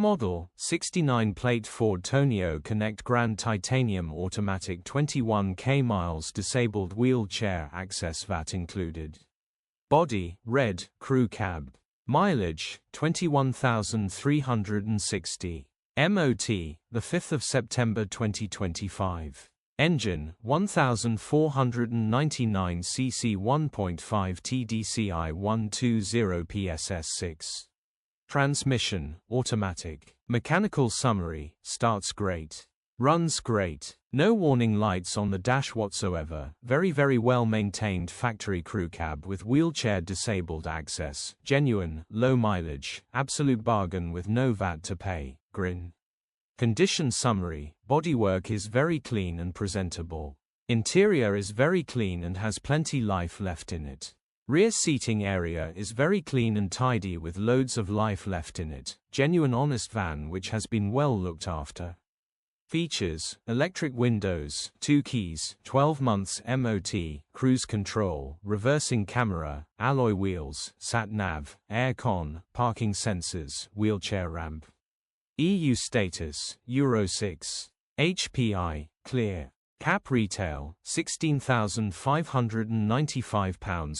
Model, 69 plate Ford Tourneo Connect Grand Titanium Automatic 21k miles disabled wheelchair access VAT included. Body, red, Crewcab. Mileage, 21,360. MOT, the 5th of September 2025. Engine, 1499 cc 1.5 TDCI 120 PSS6. Transmission, automatic. Mechanical summary, starts great. Runs great. No warning lights on the dash whatsoever. Very well maintained factory Crewcab with wheelchair disabled access. Genuine, low mileage, absolute bargain with no VAT to pay. Grin. Condition summary, bodywork is very clean and presentable. Interior is very clean and has plenty life left in it. Rear seating area is very clean and tidy with loads of life left in it. Genuine honest van which has been well looked after. Features, electric windows, 2 keys, 12 months MOT, cruise control, reversing camera, alloy wheels, sat-nav, air-con, parking sensors, wheelchair ramp. EU status, Euro 6. HPI, clear. Cap retail, £16,595.